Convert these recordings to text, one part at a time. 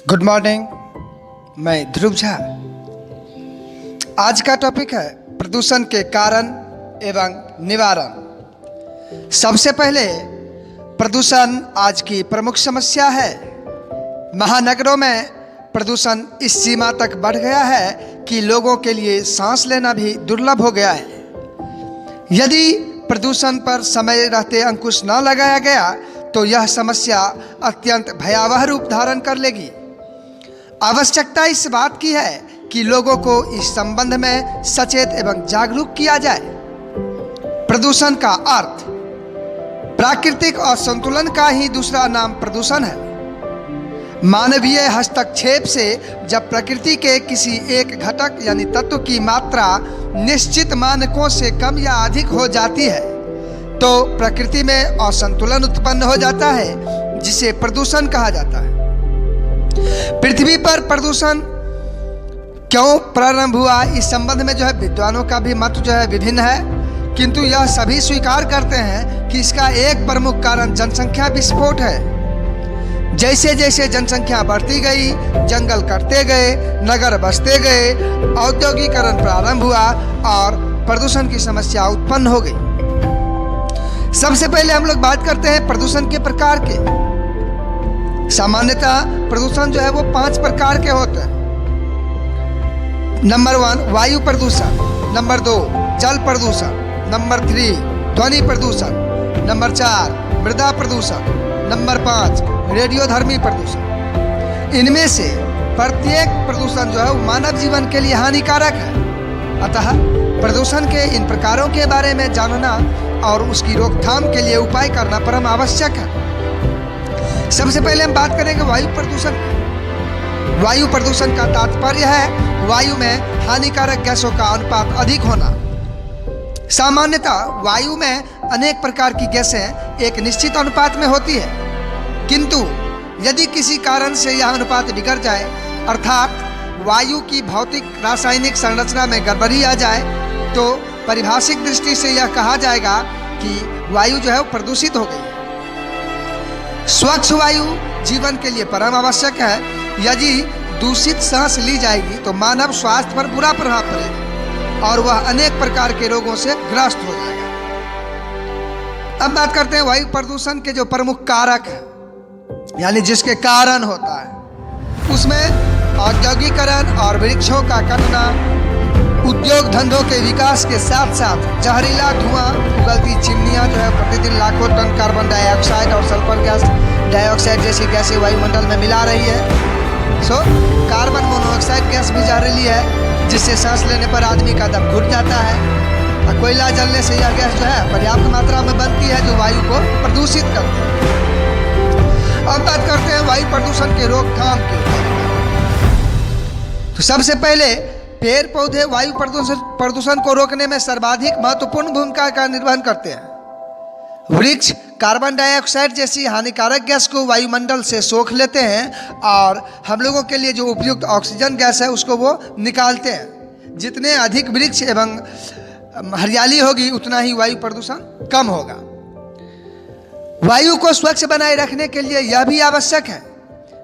Good morning. मैं ध्रुव झा। आज का टॉपिक है प्रदूषण के कारण एवं निवारण। सबसे पहले प्रदूषण आज की प्रमुख समस्या है। महानगरों में प्रदूषण इस सीमा तक बढ़ गया है कि लोगों के लिए सांस लेना भी दुर्लभ हो गया है। यदि प्रदूषण पर समय रहते अंकुश न लगाया गया तो यह समस्या अत्यंत भयावह रूप धारण कर लेगी। आवश्यकता इस बात की है कि लोगों को इस संबंध में सचेत एवं जागरूक किया जाए। प्रदूषण का अर्थ प्राकृतिक असंतुलन का ही दूसरा नाम प्रदूषण है। मानवीय हस्तक्षेप से जब प्रकृति के किसी एक घटक यानी तत्व की मात्रा निश्चित मानकों से कम या अधिक हो जाती है तो प्रकृति में असंतुलन उत्पन्न हो जाता है, जिसे प्रदूषण कहा जाता है। पृथ्वी पर प्रदूषण क्यों प्रारंभ हुआ, इस संबंध में विद्वानों का भी मत विभिन्न है, किंतु यह सभी स्वीकार करते हैं कि इसका एक प्रमुख कारण जनसंख्या विस्फोट है। जैसे जैसे जनसंख्या बढ़ती गई, जंगल कटते गए, नगर बसते गए, औद्योगिकरण प्रारंभ हुआ और प्रदूषण की समस्या उत्पन्न हो गई। सबसे पहले हम लोग बात करते हैं प्रदूषण के प्रकार के। सामान्यतः प्रदूषण वो 5 प्रकार के होते हैं। नंबर 1 वायु प्रदूषण, नंबर 2 जल प्रदूषण, नंबर 3 ध्वनि प्रदूषण, नंबर 4 मृदा प्रदूषण, नंबर 5 रेडियोधर्मी प्रदूषण। इनमें से प्रत्येक प्रदूषण वो मानव जीवन के लिए हानिकारक है। अतः प्रदूषण के इन प्रकारों के बारे में जानना और उसकी रोकथाम के लिए उपाय करना परम आवश्यक है। सबसे पहले हम बात करेंगे वायु प्रदूषण। वायु प्रदूषण का तात्पर्य है वायु में हानिकारक गैसों का अनुपात अधिक होना। सामान्यतः वायु में अनेक प्रकार की गैसें एक निश्चित अनुपात में होती है, किंतु यदि किसी कारण से यह अनुपात बिगड़ जाए, अर्थात वायु की भौतिक रासायनिक संरचना में गड़बड़ी आ जाए, तो पारिभाषिक दृष्टि से यह कहा जाएगा कि वायु वो प्रदूषित हो गई है। स्वच्छ वायु जीवन के लिए परम आवश्यक है। यदि दूषित सांस ली जाएगी तो मानव स्वास्थ्य पर बुरा प्रभाव पड़ेगा और वह अनेक प्रकार के रोगों से ग्रस्त हो जाएगा। अब बात करते हैं वायु प्रदूषण के जो प्रमुख कारक है, यानी जिसके कारण होता है। उसमें औद्योगिकरण और वृक्षों का कटना, उद्योग धंधों के विकास के साथ साथ जहरीला धुआं, उगलती चिमनियाँ प्रतिदिन लाखों टन कार्बन डाइऑक्साइड और सल्फर गैस डाइऑक्साइड जैसी गैसें वायुमंडल में मिला रही है। कार्बन मोनोऑक्साइड गैस भी जहरीली है, जिससे सांस लेने पर आदमी का दम घुट जाता है। और कोयला जलने से यह गैस पर्याप्त मात्रा में बनती है, जो वायु को प्रदूषित करती है। अब बात करते हैं वायु प्रदूषण के रोकथाम की। तो सबसे पहले पेड़ पौधे वायु प्रदूषण को रोकने में सर्वाधिक महत्वपूर्ण भूमिका का निर्वहन करते हैं। वृक्ष कार्बन डाइऑक्साइड जैसी हानिकारक गैस को वायुमंडल से सोख लेते हैं और हम लोगों के लिए जो उपयुक्त ऑक्सीजन गैस है उसको वो निकालते हैं। जितने अधिक वृक्ष एवं हरियाली होगी उतना ही वायु प्रदूषण कम होगा। वायु को स्वच्छ बनाए रखने के लिए यह भी आवश्यक है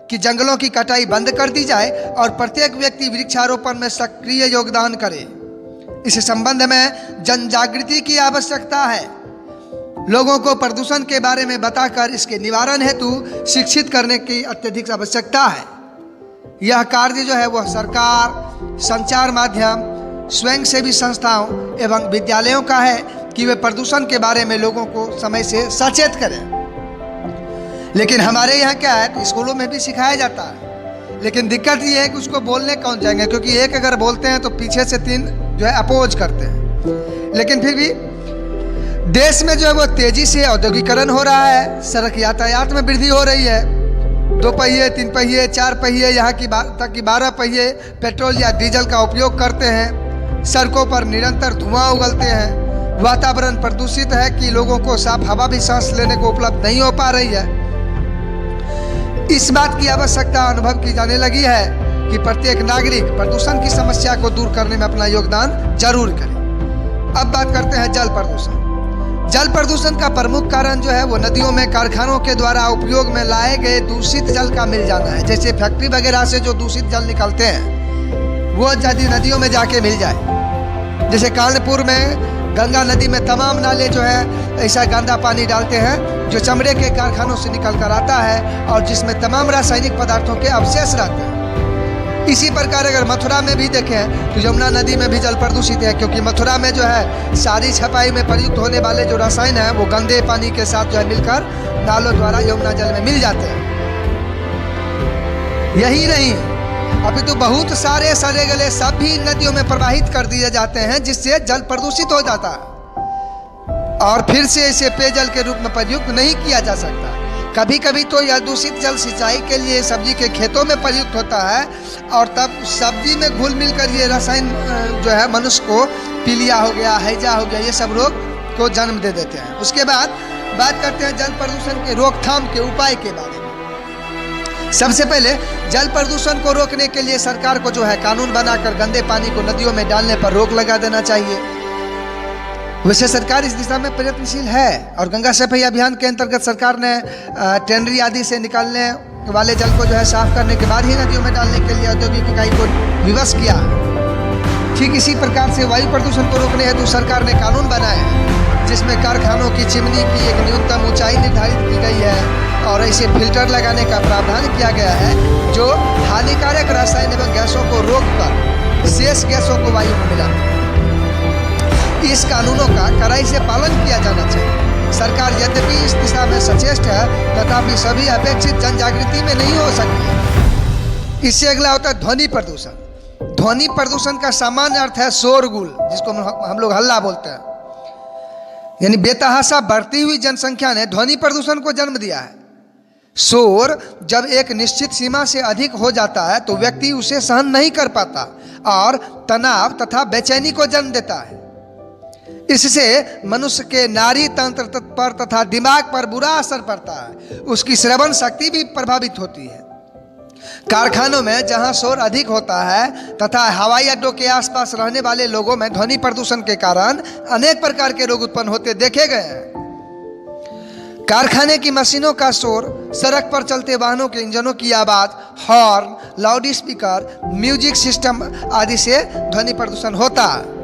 कि जंगलों की कटाई बंद कर दी जाए और प्रत्येक व्यक्ति वृक्षारोपण में सक्रिय योगदान करे। इस संबंध में जन जागृति की आवश्यकता है। लोगों को प्रदूषण के बारे में बताकर इसके निवारण हेतु शिक्षित करने की अत्यधिक आवश्यकता है। यह कार्य वह सरकार, संचार माध्यम, स्वयंसेवी संस्थाओं एवं विद्यालयों का है कि वे प्रदूषण के बारे में लोगों को समय से सचेत करें। लेकिन हमारे यहाँ क्या है, स्कूलों में भी सिखाया जाता है, लेकिन दिक्कत ये है कि उसको बोलने कौन जाएंगे, क्योंकि एक अगर बोलते हैं तो पीछे से 3 अपोज करते हैं। लेकिन फिर भी देश में वो तेजी से औद्योगिकरण हो रहा है, सड़क यातायात में वृद्धि हो रही है। 2 पहिए, 3 पहिए, 4 पहिए, यहाँ की तक कि 12 पहिए पेट्रोल या डीजल का उपयोग करते हैं। सड़कों पर निरंतर धुआं उगलते हैं। वातावरण प्रदूषित है कि लोगों को साफ हवा भी सांस लेने को उपलब्ध नहीं हो पा रही है। इस बात की आवश्यकता अनुभव की जाने लगी है कि प्रत्येक नागरिक प्रदूषण की समस्या को दूर करने में अपना योगदान जरूर करे। अब बात करते हैं जल प्रदूषण। जल प्रदूषण का प्रमुख कारण जो है वो नदियों में कारखानों के द्वारा उपयोग में लाए गए दूषित जल का मिल जाना है। जैसे फैक्ट्री वगैरह से जो दूषित जल निकलते हैं वो यदि नदियों में जाके मिल जाए, जैसे कानपुर में गंगा नदी में तमाम नाले जो है ऐसा गंदा पानी डालते हैं जो चमड़े के कारखानों से निकल कर आता है और जिसमें तमाम रासायनिक पदार्थों के अवशेष रहते हैं। इसी प्रकार अगर मथुरा में भी देखें तो यमुना नदी में भी जल प्रदूषित है, क्योंकि मथुरा में जो है सारी छपाई में प्रयुक्त होने वाले जो रसायन हैं वो गंदे पानी के साथ जो है मिलकर नालों द्वारा यमुना जल में मिल जाते हैं। यही नहीं, अभी तो बहुत सारे सड़े गले सब भी नदियों में प्रवाहित कर दिए जाते हैं, जिससे जल प्रदूषित हो जाता है और फिर से इसे पेयजल के रूप में प्रयुक्त नहीं किया जा सकता। कभी कभी तो यह दूषित जल सिंचाई के लिए सब्जी के खेतों में प्रयुक्त होता है और तब सब्जी में घुल मिलकर ये रसायन जो है मनुष्य को पीलिया हो गया, हैजा हो गया, ये सब रोग को जन्म दे देते हैं। उसके बाद बात करते हैं जल प्रदूषण के रोकथाम के उपाय के बारे में। सबसे पहले जल प्रदूषण को रोकने के लिए सरकार को जो है कानून बनाकर गंदे पानी को नदियों में डालने पर रोक लगा देना चाहिए। वैसे सरकार इस दिशा में प्रयत्नशील है और गंगा सफाई अभियान के अंतर्गत सरकार ने टेनरी आदि से निकालने वाले जल को जो है साफ करने के बाद ही नदियों में डालने के लिए औद्योगिक इकाई को विवश किया। ठीक इसी प्रकार से वायु प्रदूषण को रोकने हेतु सरकार ने कानून बनाए हैं, जिसमें कारखानों की चिमनी की एक न्यूनतम ऊंचाई निर्धारित की गई है और ऐसे फिल्टर लगाने का प्रावधान किया गया है जो हानिकारक रसायन एवं गैसों को रोककर शेष गैसों को वायु में मिला। इस कानूनों का कड़ाई से पालन किया जाना चाहिए। सरकार यद्यपि इस दिशा में सचेष्ट है तथापि सभी अपेक्षित जन जागृति में नहीं हो सकती। इससे अगला होता है ध्वनि प्रदूषण। ध्वनि प्रदूषण का सामान्य अर्थ है शोरगुल, जिसको हम लोग हल्ला बोलते हैं। यानी बेतहाशा बढ़ती हुई जनसंख्या ने ध्वनि प्रदूषण को जन्म दिया है। शोर जब एक निश्चित सीमा से अधिक हो जाता है तो व्यक्ति उसे सहन नहीं कर पाता और तनाव तथा बेचैनी को जन्म देता है। इससे मनुष्य के नाड़ी तंत्र पर तथा दिमाग पर बुरा असर पड़ता है। उसकी श्रवण शक्ति भी प्रभावित होती है। कारखानों में जहां शोर अधिक होता है तथा हवाई अड्डों के आसपास रहने वाले लोगों में ध्वनि प्रदूषण के कारण अनेक प्रकार के रोग उत्पन्न होते देखे गए हैं। कारखाने की मशीनों का शोर, सड़क पर चलते वाहनों के इंजनों की आवाज, horn, loud speaker, music system आदि से ध्वनि प्रदूषण होता है।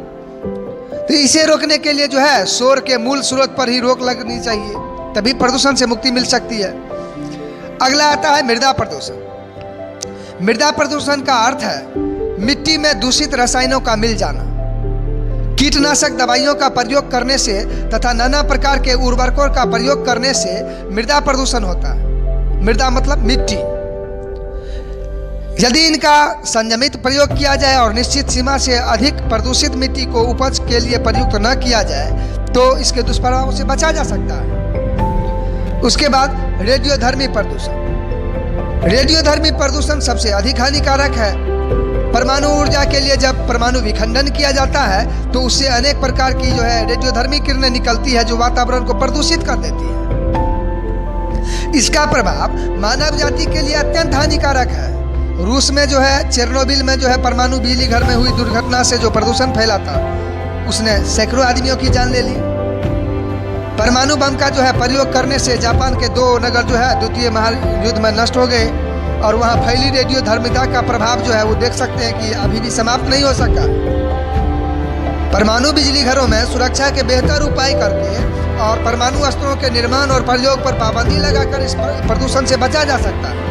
तो इसे रोकने के लिए जो है शोर के मूल स्रोत पर ही रोक लगनी चाहिए, तभी प्रदूषण से मुक्ति मिल सकती है। अगला आता है मृदा प्रदूषण। मृदा प्रदूषण का अर्थ है मिट्टी में दूषित रसायनों का मिल जाना। कीटनाशक दवाइयों का प्रयोग करने से तथा नाना प्रकार के उर्वरकों का प्रयोग करने से मृदा प्रदूषण होता है। मृदा मतलब मिट्टी। यदि इनका संयमित प्रयोग किया जाए और निश्चित सीमा से अधिक प्रदूषित मिट्टी को उपज के लिए प्रयुक्त न किया जाए तो इसके दुष्प्रभावों से बचा जा सकता है। उसके बाद रेडियोधर्मी प्रदूषण। रेडियोधर्मी प्रदूषण सबसे अधिक हानिकारक है। परमाणु ऊर्जा के लिए जब परमाणु विखंडन किया जाता है तो उससे अनेक प्रकार की जो है रेडियोधर्मी किरणें निकलती है जो वातावरण को प्रदूषित कर देती है। इसका प्रभाव मानव जाति के लिए अत्यंत हानिकारक है। रूस में जो है चेरनोबिल में जो है परमाणु बिजली घर में हुई दुर्घटना से जो प्रदूषण फैला था उसने सैकड़ों आदमियों की जान ले ली। परमाणु बम का जो है प्रयोग करने से जापान के 2 नगर जो है द्वितीय महायुद्ध में नष्ट हो गए और वहाँ फैली रेडियोधर्मिता का प्रभाव जो है वो देख सकते हैं कि अभी भी समाप्त नहीं हो सका। परमाणु बिजली घरों में सुरक्षा के बेहतर उपाय करके और परमाणु अस्त्रों के निर्माण और प्रयोग पर पाबंदी लगाकर इस प्रदूषण से बचा जा सकता है।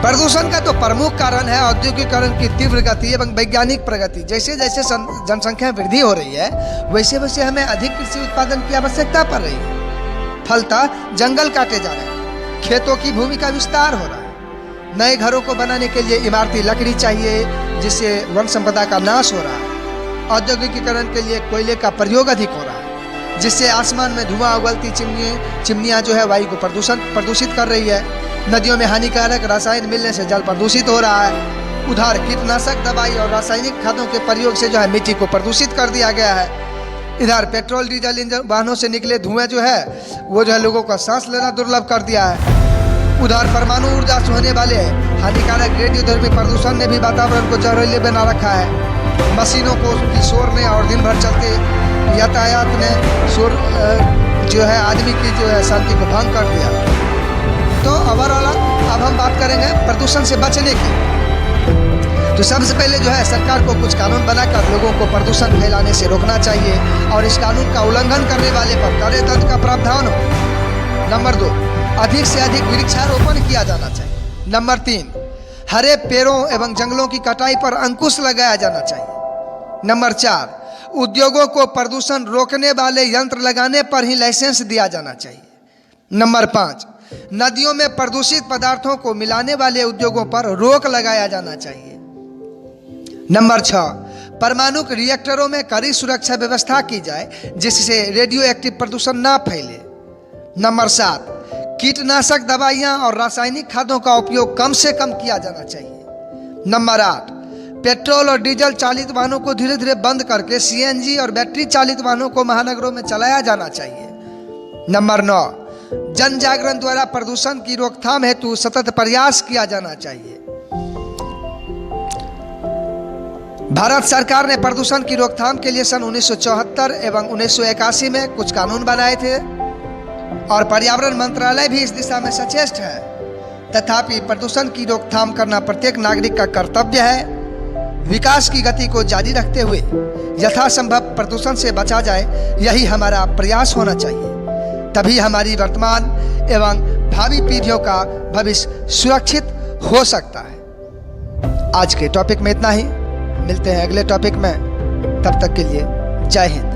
प्रदूषण का तो प्रमुख कारण है औद्योगिकरण की तीव्र गति एवं वैज्ञानिक प्रगति। जैसे जैसे जनसंख्या वृद्धि हो रही है वैसे वैसे हमें अधिक कृषि उत्पादन की आवश्यकता पड़ रही है। फलतः जंगल काटे जा रहे हैं, खेतों की भूमि का विस्तार हो रहा है। नए घरों को बनाने के लिए इमारती लकड़ी चाहिए जिससे वन संपदा का नाश हो रहा है। औद्योगिकीकरण के लिए कोयले का प्रयोग अधिक हो रहा है जिससे आसमान में धुआं उगलती चिमनियाँ जो है वायु को प्रदूषित कर रही है। नदियों में हानिकारक रसायन मिलने से जल प्रदूषित हो रहा है। उधर कीटनाशक दवाई और रासायनिक खादों के प्रयोग से जो है मिट्टी को प्रदूषित कर दिया गया है। इधर पेट्रोल डीजल इंजन वाहनों से निकले धुएं जो है वो जो है लोगों का सांस लेना दुर्लभ कर दिया है। उधर परमाणु ऊर्जा से होने वाले हानिकारक रेडियोधर्मी प्रदूषण ने भी वातावरण को जहरीले बना रखा है। मशीनों को की शोर ने और दिन भर चलते यातायात ने जो है आदमी की जो है शांति को भंग कर दिया। तो ओवरऑल अब हम बात करेंगे प्रदूषण से बचने की। तो सबसे पहले जो है सरकार को कुछ कानून बनाकर लोगों को प्रदूषण फैलाने से रोकना चाहिए और इस कानून का उल्लंघन करने वाले पर कड़े दंड का प्रावधान हो। नंबर 2, अधिक से अधिक वृक्षारोपण किया जाना चाहिए। नंबर 3, हरे पेड़ों एवं जंगलों की कटाई पर अंकुश लगाया जाना चाहिए। नंबर 4, उद्योगों को प्रदूषण रोकने वाले यंत्र लगाने पर ही लाइसेंस दिया जाना चाहिए। नंबर 5, नदियों में प्रदूषित पदार्थों को मिलाने वाले उद्योगों पर रोक लगाया जाना चाहिए। नंबर 6, परमाणु रिएक्टरों में कड़ी सुरक्षा व्यवस्था की जाए जिससे रेडियो एक्टिव प्रदूषण ना फैले। नंबर 7, कीटनाशक दवाइयां और रासायनिक खादों का उपयोग कम से कम किया जाना चाहिए। नंबर 8, पेट्रोल और डीजल चालित वाहनों को धीरे धीरे बंद करके सीएनजी और बैटरी चालित वाहनों को महानगरों में चलाया जाना चाहिए। नंबर 9, जन जागरण द्वारा प्रदूषण की रोकथाम हेतु सतत प्रयास किया जाना चाहिए। भारत सरकार ने प्रदूषण की रोकथाम के लिए सन 1974 एवं 1981 में कुछ कानून बनाए थे और पर्यावरण मंत्रालय भी इस दिशा में सचेष्ट है। तथापि प्रदूषण की रोकथाम करना प्रत्येक नागरिक का कर्तव्य है। विकास की गति को जारी रखते हुए यथासंभव प्रदूषण से बचा जाए, यही हमारा प्रयास होना चाहिए। तभी हमारी वर्तमान एवं भावी पीढ़ियों का भविष्य सुरक्षित हो सकता है। आज के टॉपिक में इतना ही, मिलते हैं अगले टॉपिक में। तब तक के लिए जय हिंद।